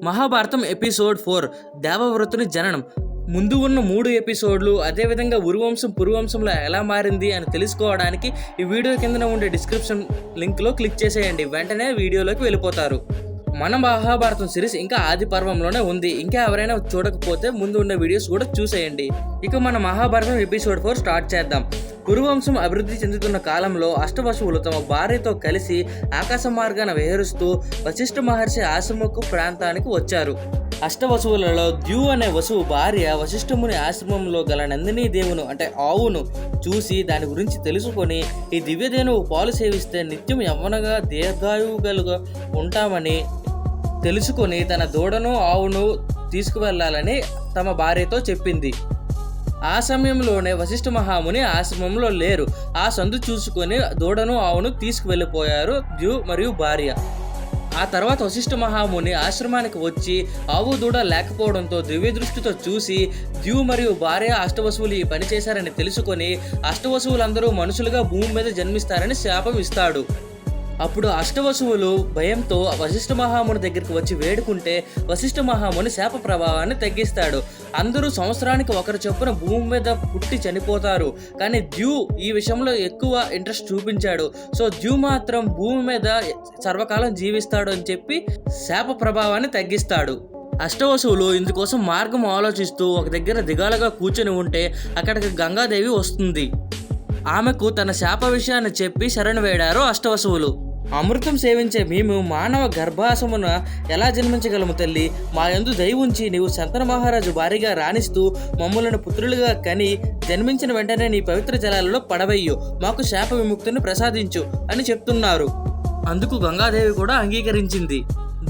Mahabharatam episode 4 దేవవ్రతుని జననం. ముందు ఉన్న 3 ఎపిసోడ్లు, అదేవిధంగా ఉరువంశం పురువంశంలో ఎలా మారింది అని తెలుసుకోవడానికి ఈ వీడియో కింద ఉండే డిస్క్రిప్షన్ లింక్లో క్లిక్ చేసేయండి. వెంటనే వీడియోలోకి వెళ్ళిపోతారు. మన మహాభారతం సిరీస్ ఇంకా ఆది పర్వంలోనే ఉంది. ఇంకా ఎవరైనా చూడకపోతే ముందు ఉన్న వీడియోస్ కూడా చూసేయండి. ఇక మన మహాభారతం ఎపిసోడ్ 4 స్టార్ట్ చేద్దాం. కురువంశం అభివృద్ధి చెందుతున్న కాలంలో అష్టవసువులు తమ భార్యతో కలిసి ఆకాశ మార్గాన విహరిస్తూ వశిష్ఠ మహర్షి ఆశ్రమకు ప్రాంతానికి వచ్చారు. అష్టవసువులలో ద్యు అనే వసువు భార్య వశిష్ఠముని ఆశ్రమంలో గల నందినీ దేవును అంటే ఆవును చూసి దాని గురించి తెలుసుకొని ఈ దివ్యదేనువు పాలు సేవిస్తే నిత్యం యవ్వనగా దీర్ఘాయువులుగా ఉంటామని తెలుసుకొని తన దూడను ఆవును తీసుకువెళ్ళాలని తమ భార్యతో చెప్పింది. ఆ సమయంలోనే వశిష్ఠ మహాముని ఆశ్రమంలో లేరు. ఆ సందు చూసుకొని దూడను ఆవును తీసుకువెళ్ళిపోయారు ద్యు మరియు భార్య. ఆ తర్వాత వశిష్ఠ మహాముని ఆశ్రమానికి వచ్చి ఆవు దూడ లేకపోవడంతో దివ్య దృష్టితో చూసి ద్యు మరియు భార్య అష్టవసువులు ఈ పని చేశారని తెలుసుకొని అష్టవసువులందరూ మనుషులుగా భూమి మీద జన్మిస్తారని శాపం ఇస్తాడు. అప్పుడు అష్టవసువులు భయంతో వశిష్ఠ మహాముని దగ్గరికి వచ్చి వేడుకుంటే వశిష్ఠ మహాముని శాప ప్రభావాన్ని తగ్గిస్తాడు. అందరూ సంవత్సరానికి ఒకరు చొప్పున భూమి మీద పుట్టి చనిపోతారు. కానీ ద్యు ఈ విషయంలో ఎక్కువ ఇంట్రెస్ట్ చూపించాడు. సో ద్యు మాత్రం భూమి మీద సర్వకాలం జీవిస్తాడు అని చెప్పి శాప ప్రభావాన్ని తగ్గిస్తాడు. అష్టవసువులు ఇందుకోసం మార్గం ఆలోచిస్తూ ఒక దగ్గర దిగాలుగా కూర్చొని ఉంటే అక్కడికి గంగాదేవి వస్తుంది. ఆమెకు తన శాప విషయాన్ని చెప్పి శరణు వేడారు అష్టవసువులు. అమృతం సేవించే మేము మానవ గర్భాశమున ఎలా జన్మించగలము తల్లి? మా యందు దయ ఉంచి నీవు శంతన మహారాజు భారీగా రాణిస్తూ మమ్మలను పుత్రులుగా కని జన్మించిన వెంటనే నీ పవిత్ర జలాలలో పడవయ్యు, మాకు శాప విముక్తిని ప్రసాదించు అని చెప్తున్నారు. అందుకు గంగాదేవి కూడా అంగీకరించింది.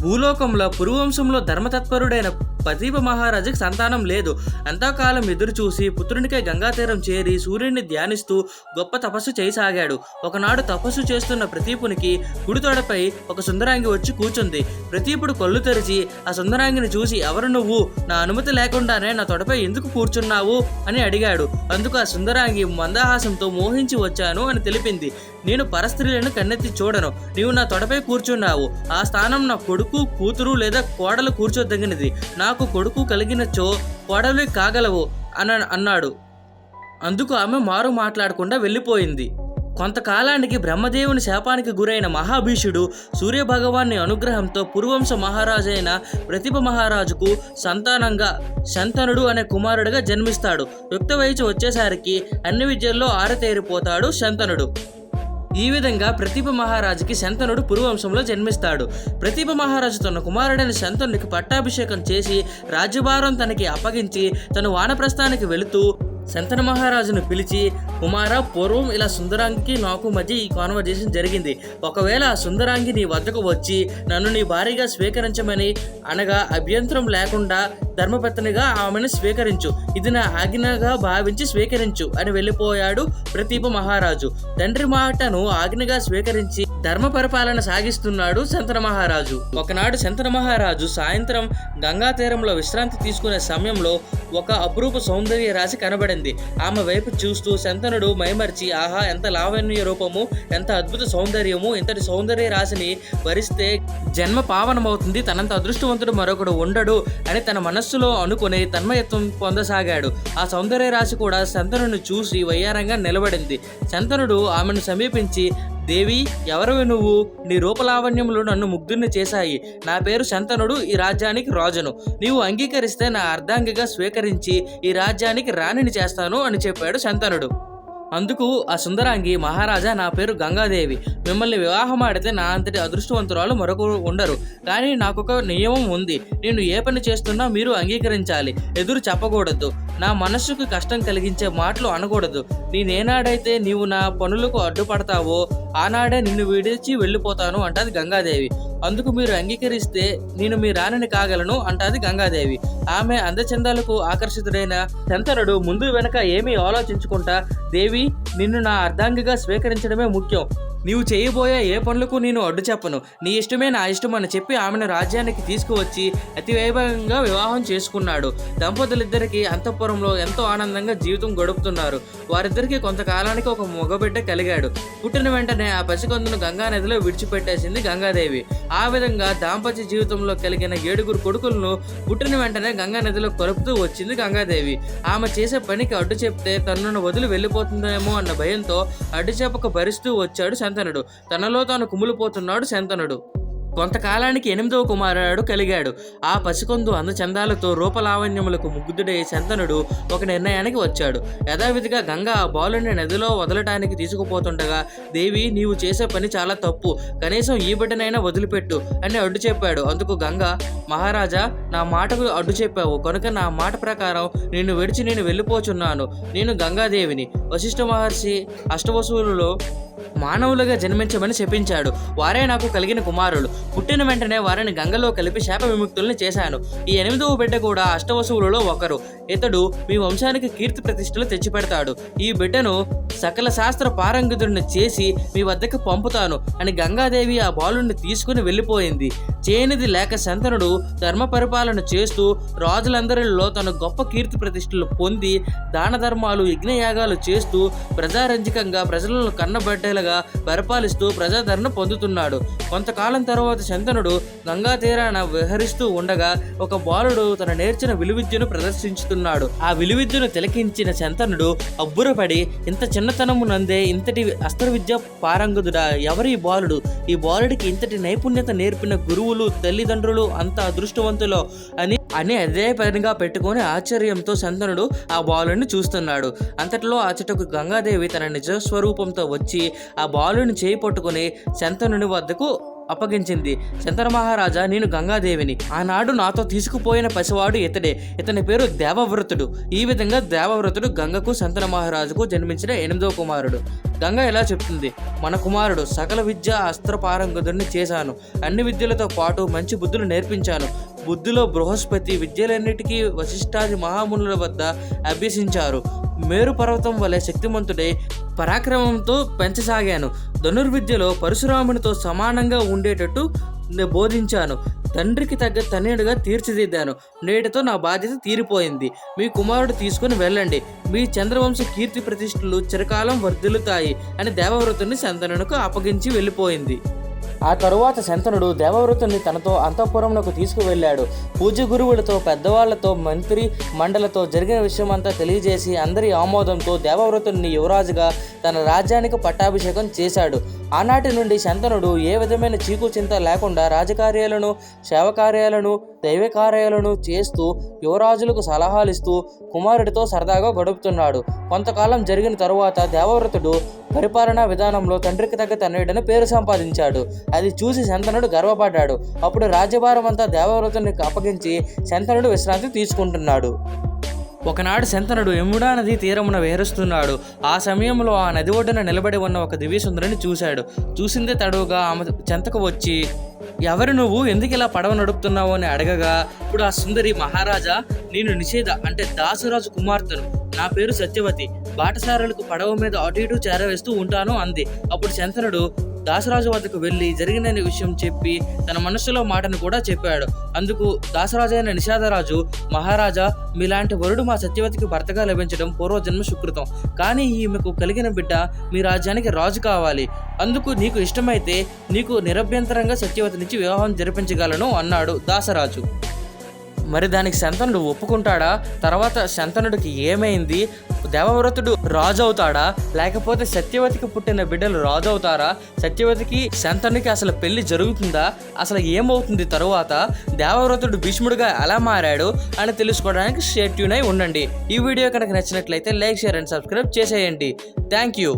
భూలోకంలో పురువంశంలో ధర్మతత్పరుడైన ప్రతీప మహారాజుకి సంతానం లేదు. ఎంతకాలం ఎదురు చూసి పుత్రునికై గంగాతీరం చేరి సూర్యుడిని ధ్యానిస్తూ గొప్ప తపస్సు చేయసాగాడు. ఒకనాడు తపస్సు చేస్తున్న ప్రతీపునికి కుడితోడపై ఒక సుందరాంగి వచ్చి కూర్చుంది. ప్రతీపుడు కళ్ళు తెరిచి ఆ సుందరాంగిని చూసి, ఎవరు నువ్వు? నా అనుమతి లేకుండానే నా తొడపై ఎందుకు కూర్చున్నావు అని అడిగాడు. అందుకు ఆ సుందరాంగి మందహాసంతో మోహించి వచ్చాను అని తెలిపింది. నేను పరస్త్రీలను కన్నెత్తి చూడను. నీవు నా తొడపై కూర్చున్నావు. ఆ స్థానం నా కొడుకు, కూతురు లేదా కోడలు కూర్చోదగినది. నాకు కొడుకు కలిగినచో కోడలు కాగలవు అన్నాడు. అందుకు ఆమె మారు మాట్లాడకుండా వెళ్ళిపోయింది. కొంతకాలానికి బ్రహ్మదేవుని శాపానికి గురైన మహాభీషుడు సూర్యభగవాన్ని అనుగ్రహంతో పురువంశ మహారాజైన ప్రతిభ మహారాజుకు సంతానంగా శంతనుడు అనే కుమారుడిగా జన్మిస్తాడు. యుక్త వయసు వచ్చేసరికి అన్ని విద్యల్లో ఆరతేరిపోతాడు శంతనుడు. ఈ విధంగా ప్రతిభ మహారాజుకి శంతనుడు పురువంశంలో జన్మిస్తాడు. ప్రతిభ మహారాజు తన కుమారుడైన శంతనుడికి పట్టాభిషేకం చేసి రాజ్యభారం తనకి అప్పగించి తను వానప్రస్థానికి వెళుతూ శంతన మహారాజును పిలిచి, కుమార, పూర్వం ఇలా సుందరాంగికి నాకు మధ్య ఈ కాన్వర్జేషన్ జరిగింది. ఒకవేళ ఆ సుందరాంగి నీ వద్దకు వచ్చి నన్ను నీ భార్యగా స్వీకరించమని అనగా అభ్యంతరం లేకుండా ధర్మపత్నిగా ఆమెను స్వీకరించు, ఇది నా ఆజ్ఞగా భావించి స్వీకరించు అని వెళ్ళిపోయాడు ప్రతీప మహారాజు. తండ్రి మాటను ఆజ్ఞగా స్వీకరించి ధర్మ పరిపాలన సాగిస్తున్నాడు శంతన మహారాజు. ఒకనాడు శంతన మహారాజు సాయంత్రం గంగా తీరంలో విశ్రాంతి తీసుకునే సమయంలో ఒక అపురూప సౌందర్య రాశి కనబడింది. ఆమె వైపు చూస్తూ శంతనుడు మైమర్చి, ఆహా, ఎంత లావణ్య రూపము, ఎంత అద్భుత సౌందర్యము, ఇంతటి సౌందర్య రాశిని వరిస్తే జన్మ పావనమవుతుంది, తనంత అదృష్టవంతుడు మరొకడు ఉండడు అని తన మనస్సులో అనుకుని తన్మయత్వం పొందసాగాడు. ఆ సౌందర్య రాశి కూడా శంతనుడిని చూసి వయ్యారంగా నిలబడింది. శంతనుడు ఆమెను సమీపించి, దేవి, ఎవరివి నువ్వు? నీ రూపలావణ్యములు నన్ను ముగ్ధుని చేశాయి. నా పేరు శంతనుడు, ఈ రాజ్యానికి రాజును. నీవు అంగీకరిస్తే నా అర్ధాంగిగా స్వీకరించి ఈ రాజ్యానికి రాణిని చేస్తాను అని చెప్పాడు శంతనుడు. అందుకు ఆ సుందరాంగి, మహారాజా, నా పేరు గంగాదేవి. మిమ్మల్ని వివాహం ఆడితే నా అంతటి అదృష్టవంతురాలు మరొకరు ఉండరు. కానీ నాకొక నియమం ఉంది. నేను ఏ పని చేస్తున్నా మీరు అంగీకరించాలి, ఎదురు చెప్పకూడదు. నా మనస్సుకు కష్టం కలిగించే మాటలు అనకూడదు. నేనేనాడైతే నీవు నా పనులకు అడ్డుపడతావో ఆనాడే నిన్ను విడిచి వెళ్ళిపోతాను అంటాది గంగాదేవి. అందుకు మీరు అంగీకరిస్తే నేను మీ రాణిని కాగలను అంటాది గంగాదేవి. ఆమె అందచందాలకు ఆకర్షితుడైన శంతనుడు ముందు వెనక ఏమీ ఆలోచించుకుంటా, దేవి, నిన్ను నా అర్ధాంగిగా స్వీకరించడమే ముఖ్యం. నీవు చేయబోయే ఏ పనులకు నేను అడ్డు చెప్పను, నీ ఇష్టమే నా ఇష్టం అని చెప్పి ఆమెను రాజ్యానికి తీసుకువచ్చి అతి వైభవంగా వివాహం చేసుకున్నాడు. దంపతులిద్దరికీ అంతఃపురంలో ఎంతో ఆనందంగా జీవితం గడుపుతున్నారు. వారిద్దరికీ కొంతకాలానికి ఒక మగబిడ్డ కలిగాడు. పుట్టిన వెంటనే ఆ పసికందును గంగా నదిలో విడిచిపెట్టేసింది గంగాదేవి. ఆ విధంగా దాంపత్య జీవితంలో కలిగిన 7 కొడుకులను పుట్టిన వెంటనే గంగా నదిలో కలుపుతూ వచ్చింది గంగాదేవి. ఆమె చేసే పనికి అడ్డు చెప్తే తనను వదిలి వెళ్ళిపోతుందేమో అన్న భయంతో అడ్డు చెప్పక భరిస్తూ వచ్చాడు శంతనుడు. తనలో తాను కుమిలిపోతున్నాడు శంతనుడు. కొంతకాలానికి 8వ కుమారుడు కలిగాడు. ఆ పసికొందు అందచందాలతో రూపలావణ్యములకు ముగ్ధుడై శంతనుడు ఒక నిర్ణయానికి వచ్చాడు. యథావిధిగా గంగ ఆ బాలుని నదిలో వదలటానికి తీసుకుపోతుండగా, దేవి నీవు చేసే పని చాలా తప్పు, కనీసం ఈ బిడ్డనైనా వదిలిపెట్టు అని అడ్డు చెప్పాడు. అందుకు గంగ, మహారాజా నా మాటకు అడ్డు చెప్పావు కనుక నా మాట ప్రకారం నిన్ను విడిచి నేను వెళ్ళిపోచున్నాను. నేను గంగాదేవిని. వశిష్ఠ మహర్షి అష్టవసువులలో మానవులుగా జన్మించమని శపించాడు. వారే నాకు కలిగిన కుమారులు. పుట్టిన వెంటనే వారిని గంగలో కలిపి శాప విముక్తుల్ని చేశాను. ఈ 8వ బిడ్డ కూడా అష్టవసువులలో ఒకరు. ఇతడు మీ వంశానికి కీర్తి ప్రతిష్టలు తెచ్చిపెడతాడు. ఈ బిడ్డను సకల శాస్త్ర పారంగతుడిని చేసి మీ వద్దకు పంపుతాను అని గంగాదేవి ఆ బాలుని తీసుకుని వెళ్ళిపోయింది. చేయనిది లేక శంతనుడు ధర్మ పరిపాలన చేస్తూ రాజులందరిలో తన గొప్ప కీర్తి ప్రతిష్టలు పొంది దాన ధర్మాలు యజ్ఞయాగాలు చేస్తూ ప్రజారంజకంగా ప్రజలను కన్నబడ్డలుగా పరిపాలిస్తూ ప్రజాదరణ పొందుతున్నాడు. కొంతకాలం తర్వాత శంతనుడు గంగా తీరాన విహరిస్తూ ఉండగా ఒక బాలుడు తన నేర్చిన విలువిద్యను ప్రదర్శించుతున్నాడు. ఆ విలువిద్యను తిలకించిన శంతనుడు అబ్బురపడి, ఇంత చిన్నతనము నందే ఇంతటి అస్త్ర విద్య పారంగదుడా, ఎవరి బాలుడు? ఈ బాలుడికి ఇంతటి నైపుణ్యత నేర్పిన గురువులు తల్లిదండ్రులు అంత అదృష్టవంతులో అని అదే పనిగా పెట్టుకుని ఆశ్చర్యంతో శంతనుడు ఆ బాలుని చూస్తున్నాడు. అంతటిలో అచటకు గంగాదేవి తన నిజ స్వరూపంతో వచ్చి ఆ బాలుని చేయి పట్టుకుని శంతనుని వద్దకు అప్పగించింది. శంతన మహారాజా, నేను గంగాదేవిని. ఆనాడు నాతో తీసుకుపోయిన పసివాడు ఇతడే. ఇతని పేరు దేవవ్రతుడు. ఈ విధంగా దేవవ్రతుడు గంగకు శంతన మహారాజుకు జన్మించిన 8వ కుమారుడు. గంగ ఇలా చెప్తుంది, మన కుమారుడు సకల విద్య అస్త్ర పారంగతుడిని చేశాను. అన్ని విద్యలతో పాటు మంచి బుద్ధులు నేర్పించాను. బుద్ధిలో బృహస్పతి, విద్యలన్నిటికీ వశిష్ఠాది మహామునుల వద్ద అభ్యసించారు. మేరు పర్వతం వలె శక్తిమంతుడై పరాక్రమంతో పెంచసాగాను. ధనుర్విద్యలో పరశురామునితో సమానంగా ఉండేటట్టు బోధించాను. తండ్రికి తగ్గ తనయుడిగా తీర్చిదిద్దాను. నేటితో నా బాధ్యత తీరిపోయింది. మీ కుమారుడు తీసుకుని వెళ్ళండి. మీ చంద్రవంశ కీర్తి ప్రతిష్టలు చిరకాలం వర్ధిల్లుతాయి అని దేవవ్రతుని శంతనునికి అప్పగించి వెళ్ళిపోయింది. ఆ తరువాత శంతనుడు దేవవ్రతుని తనతో అంతఃపురంలోకి తీసుకువెళ్ళాడు. పూజ్య గురువులతో, పెద్దవాళ్లతో, మంత్రి మండలతో జరిగిన విషయమంతా తెలియజేసి అందరి ఆమోదంతో దేవవ్రతుని యువరాజుగా తన రాజ్యానికి పట్టాభిషేకం చేశాడు. ఆనాటి నుండి శంతనుడు ఏ విధమైన చీకు చింత లేకుండా రాజకార్యాలను, సేవకార్యాలను, దైవ కార్యాలను చేస్తూ యువరాజులకు సలహాలు ఇస్తూ కుమారుడితో సరదాగా గడుపుతున్నాడు. కొంతకాలం జరిగిన తరువాత దేవవ్రతుడు పరిపాలనా విధానంలో తండ్రికి తగ్గ తనయుడని పేరు సంపాదించాడు. అది చూసి శంతనుడు గర్వపడ్డాడు. అప్పుడు రాజ్యభారం అంతా దేవవ్రతునికి అప్పగించి శంతనుడు విశ్రాంతి తీసుకుంటున్నాడు. ఒకనాడు శంతనుడు యమునా నది తీరమున విహరిస్తున్నాడు. ఆ సమయంలో ఆ నది ఒడ్డున నిలబడి ఉన్న ఒక దివ్యసుందరిని చూశాడు. చూసిందే తడువుగా ఆమె చెంతకు వచ్చి, ఎవరు నువ్వు, ఎందుకు ఇలా పడవ నడుపుతున్నావు అని అడగగా, ఇప్పుడు ఆ సుందరి, మహారాజా నేను నిషేధ అంటే దాసరాజు కుమార్తెను. నా పేరు సత్యవతి. బాటసారులకు పడవ మీద అటు ఇటు చేరవేస్తూ ఉంటాను అంది. అప్పుడు శంతనుడు దాసరాజు వద్దకు వెళ్ళి జరిగిన విషయం చెప్పి తన మనస్సులో మాటను కూడా చెప్పాడు. అందుకు దాసరాజు అయిన నిషాదరాజు, మహారాజా మీలాంటి వరుడు మా సత్యవతికి భర్తగా లభించడం పూర్వజన్మ సుకృతం. కానీ ఈమెకు కలిగిన బిడ్డ మీ రాజ్యానికి రాజు కావాలి. అందుకు నీకు ఇష్టమైతే నీకు నిరభ్యంతరంగా సత్యవతి నుంచి వివాహం జరిపించగలను అన్నాడు దాసరాజు. మరి దానికి శంతనుడు ఒప్పుకుంటాడా? తర్వాత శంతనుడికి ఏమైంది? దేవవ్రతుడు రాజు అవుతాడా, లేకపోతే సత్యవతికి పుట్టిన బిడ్డలు రాజు అవుతారా? సత్యవతికి శంతనుడికి అసలు పెళ్లి జరుగుతుందా? అసలు ఏమవుతుంది తరువాత? దేవవ్రతుడు భీష్ముడిగా ఎలా మారాడు అని తెలుసుకోవడానికి స్టే ట్యూన్ అయి ఉండండి. ఈ వీడియో కనుక నచ్చినట్లయితే లైక్, షేర్ అండ్ సబ్స్క్రైబ్ చేసేయండి. Thank you.